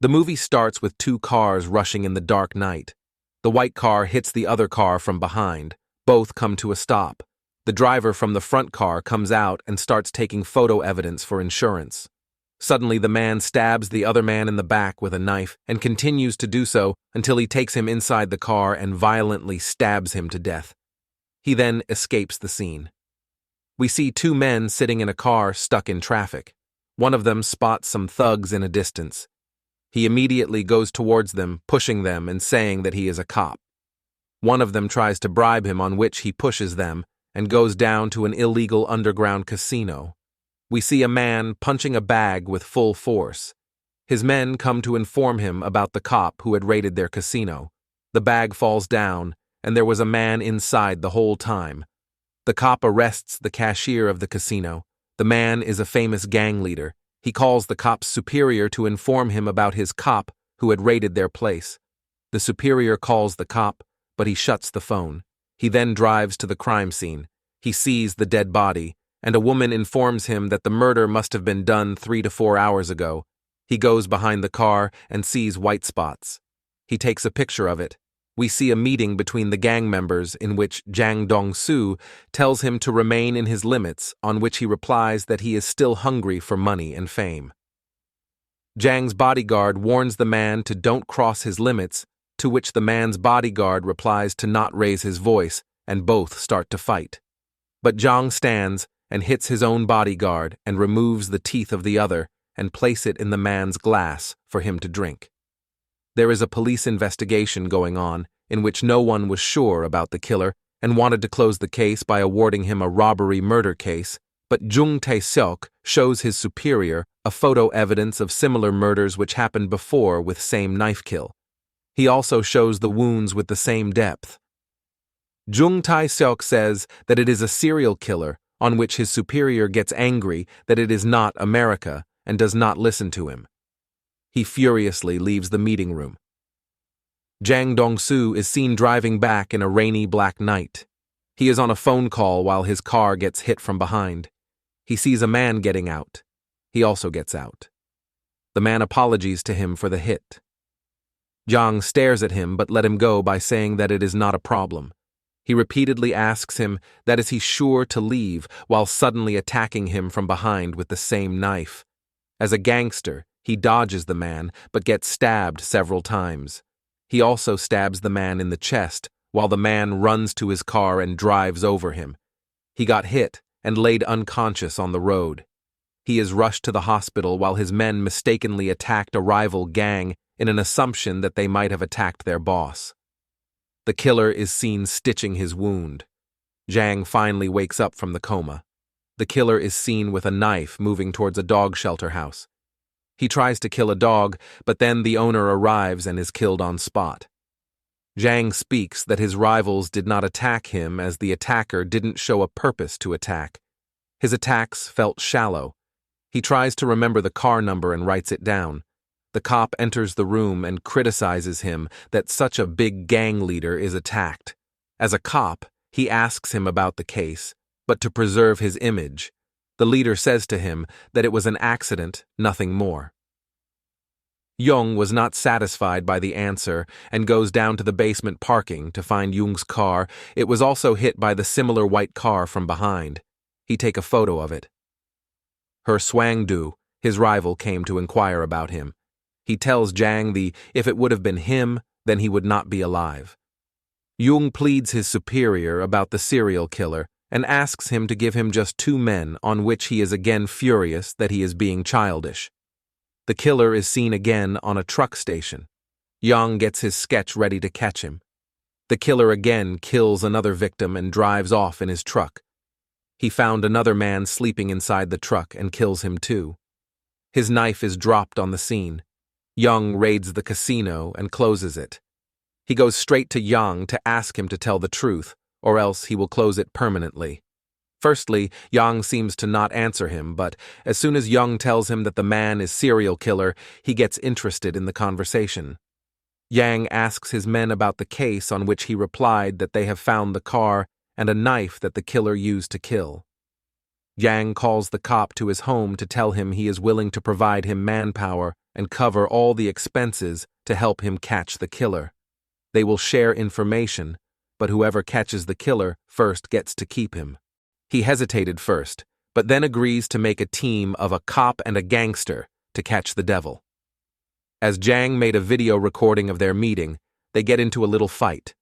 The movie starts with two cars rushing in the dark night. The white car hits the other car from behind. Both come to a stop. The driver from the front car comes out and starts taking photo evidence for insurance. Suddenly, the man stabs the other man in the back with a knife and continues to do so until he takes him inside the car and violently stabs him to death. He then escapes the scene. We see two men sitting in a car stuck in traffic. One of them spots some thugs in a distance. He immediately goes towards them, pushing them and saying that he is a cop. One of them tries to bribe him, on which he pushes them and goes down to an illegal underground casino. We see a man punching a bag with full force. His men come to inform him about the cop who had raided their casino. The bag falls down, and there was a man inside the whole time. The cop arrests the cashier of the casino. The man is a famous gang leader. He calls the cop's superior to inform him about his cop who had raided their place. The superior calls the cop, but he shuts the phone. He then drives to the crime scene. He sees the dead body, and a woman informs him that the murder must have been done 3 to 4 hours ago. He goes behind the car and sees white spots. He takes a picture of it. We see a meeting between the gang members in which Jang Dong-soo tells him to remain in his limits, on which he replies that he is still hungry for money and fame. Jang's bodyguard warns the man to don't cross his limits, to which the man's bodyguard replies to not raise his voice, and both start to fight. But Jang stands and hits his own bodyguard and removes the teeth of the other and place it in the man's glass for him to drink. There is a police investigation going on in which no one was sure about the killer and wanted to close the case by awarding him a robbery-murder case, but Jung Tae-seok shows his superior a photo evidence of similar murders which happened before with same knife kill. He also shows the wounds with the same depth. Jung Tae-seok says that it is a serial killer, on which his superior gets angry that it is not America and does not listen to him. He furiously leaves the meeting room. Jang Dong-soo is seen driving back in a rainy black night. He is on a phone call while his car gets hit from behind. He sees a man getting out. He also gets out. The man apologizes to him for the hit. Jang stares at him but let him go by saying that it is not a problem. He repeatedly asks him that is he sure to leave while suddenly attacking him from behind with the same knife. As a gangster, he dodges the man but gets stabbed several times. He also stabs the man in the chest while the man runs to his car and drives over him. He got hit and laid unconscious on the road. He is rushed to the hospital while his men mistakenly attacked a rival gang in an assumption that they might have attacked their boss. The killer is seen stitching his wound. Jang finally wakes up from the coma. The killer is seen with a knife moving towards a dog shelter house. He tries to kill a dog, but then the owner arrives and is killed on spot. Jang speaks that his rivals did not attack him as the attacker didn't show a purpose to attack. His attacks felt shallow. He tries to remember the car number and writes it down. The cop enters the room and criticizes him that such a big gang leader is attacked. As a cop, he asks him about the case, but to preserve his image, the leader says to him that it was an accident, nothing more. Young was not satisfied by the answer and goes down to the basement parking to find Jung's car. It was also hit by the similar white car from behind. He take a photo of it. Her Swang-do, his rival, came to inquire about him. He tells Jang if it would have been him, then he would not be alive. Jung pleads his superior about the serial killer and asks him to give him just 2 men, on which he is again furious that he is being childish. The killer is seen again on a truck station. Yang gets his sketch ready to catch him. The killer again kills another victim and drives off in his truck. He found another man sleeping inside the truck and kills him too. His knife is dropped on the scene. Young raids the casino and closes it. He goes straight to Yang to ask him to tell the truth, or else he will close it permanently. Firstly, Yang seems to not answer him, but as soon as Yang tells him that the man is serial killer, he gets interested in the conversation. Yang asks his men about the case, on which he replied that they have found the car and a knife that the killer used to kill. Yang calls the cop to his home to tell him he is willing to provide him manpower and cover all the expenses to help him catch the killer. They will share information, but whoever catches the killer first gets to keep him. He hesitated first, but then agrees to make a team of a cop and a gangster to catch the devil. As Jang made a video recording of their meeting, they get into a little fight.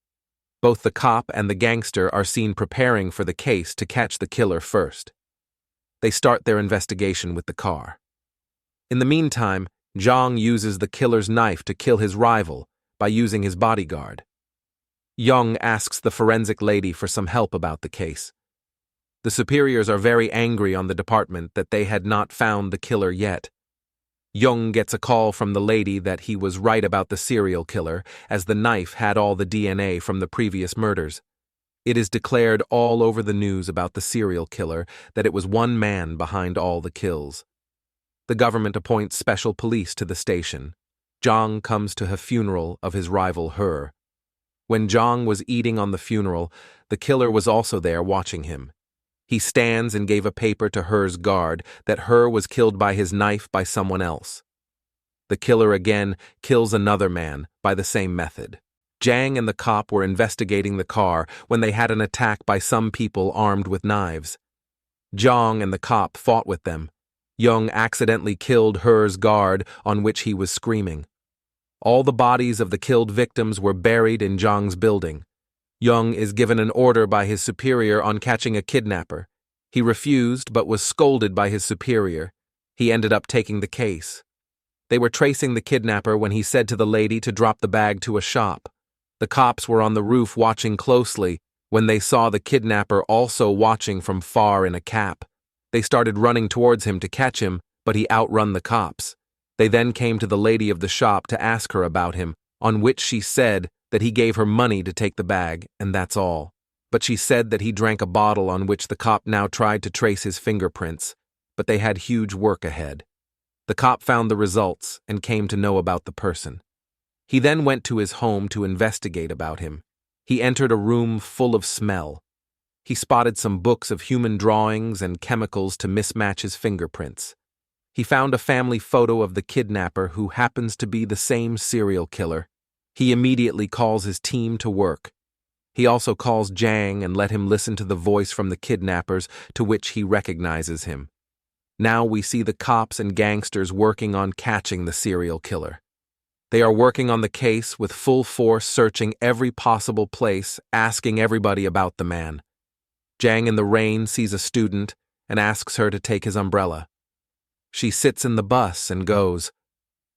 Both the cop and the gangster are seen preparing for the case to catch the killer first. They start their investigation with the car. In the meantime, Zhang uses the killer's knife to kill his rival by using his bodyguard. Young asks the forensic lady for some help about the case. The superiors are very angry on the department that they had not found the killer yet. Young gets a call from the lady that he was right about the serial killer, as the knife had all the DNA from the previous murders. It is declared all over the news about the serial killer that it was one man behind all the kills. The government appoints special police to the station. Zhang comes to a funeral of his rival He. When Zhang was eating on the funeral, the killer was also there watching him. He stands and gave a paper to He's guard that He was killed by his knife by someone else. The killer again kills another man by the same method. Zhang and the cop were investigating the car when they had an attack by some people armed with knives. Zhang and the cop fought with them. Young accidentally killed He's guard, on which he was screaming. All the bodies of the killed victims were buried in Zhang's building. Young is given an order by his superior on catching a kidnapper. He refused but was scolded by his superior. He ended up taking the case. They were tracing the kidnapper when he said to the lady to drop the bag to a shop. The cops were on the roof watching closely when they saw the kidnapper also watching from far in a cap. They started running towards him to catch him, but he outrun the cops. They then came to the lady of the shop to ask her about him, on which she said that he gave her money to take the bag, and that's all. But she said that he drank a bottle, on which the cop now tried to trace his fingerprints, but they had huge work ahead. The cop found the results and came to know about the person. He then went to his home to investigate about him. He entered a room full of smell. He spotted some books of human drawings and chemicals to mismatch his fingerprints. He found a family photo of the kidnapper who happens to be the same serial killer. He immediately calls his team to work. He also calls Zhang and let him listen to the voice from the kidnappers, to which he recognizes him. Now we see the cops and gangsters working on catching the serial killer. They are working on the case with full force, searching every possible place, asking everybody about the man. Zhang in the rain sees a student and asks her to take his umbrella. She sits in the bus and goes.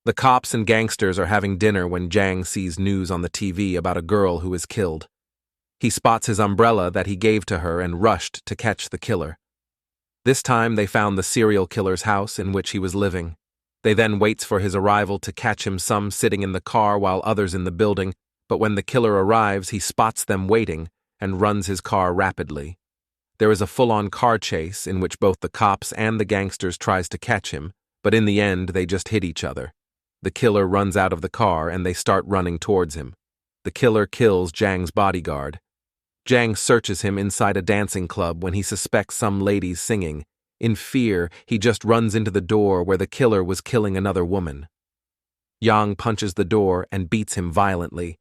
The cops and gangsters are having dinner when Zhang sees news on the TV about a girl who is killed. He spots his umbrella that he gave to her and rushed to catch the killer. This time they found the serial killer's house in which he was living. They then waits for his arrival to catch him, some sitting in the car while others in the building, but when the killer arrives he spots them waiting and runs his car rapidly. There is a full-on car chase in which both the cops and the gangsters tries to catch him, but in the end they just hit each other. The killer runs out of the car and they start running towards him. The killer kills Zhang's bodyguard. Zhang searches him inside a dancing club when he suspects some ladies singing. In fear, he just runs into the door where the killer was killing another woman. Yang punches the door and beats him violently.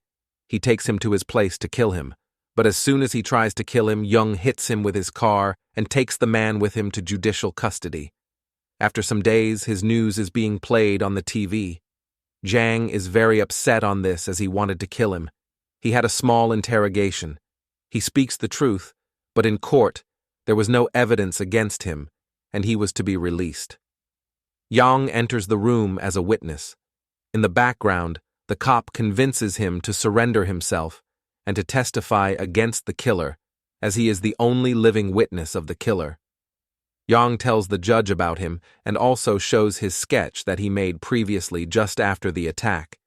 He takes him to his place to kill him, but as soon as he tries to kill him, Young hits him with his car and takes the man with him to judicial custody. After some days, his news is being played on the TV. Zhang is very upset on this as he wanted to kill him. He had a small interrogation. He speaks the truth, but in court, there was no evidence against him, and he was to be released. Yang enters the room as a witness. In the background, the cop convinces him to surrender himself and to testify against the killer, as he is the only living witness of the killer. Yang tells the judge about him and also shows his sketch that he made previously just after the attack.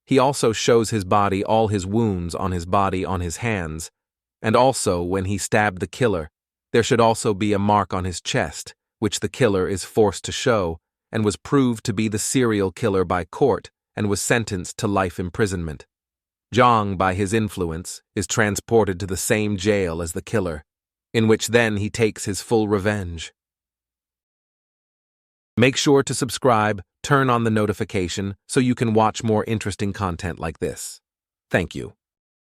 He also shows his body, all his wounds on his body, on his hands, and also when he stabbed the killer, there should also be a mark on his chest, which the killer is forced to show, and was proved to be the serial killer by court and was sentenced to life imprisonment. Zhang, by his influence, is transported to the same jail as the killer, in which then he takes his full revenge. Make sure to subscribe, turn on the notification so you can watch more interesting content like this. Thank you.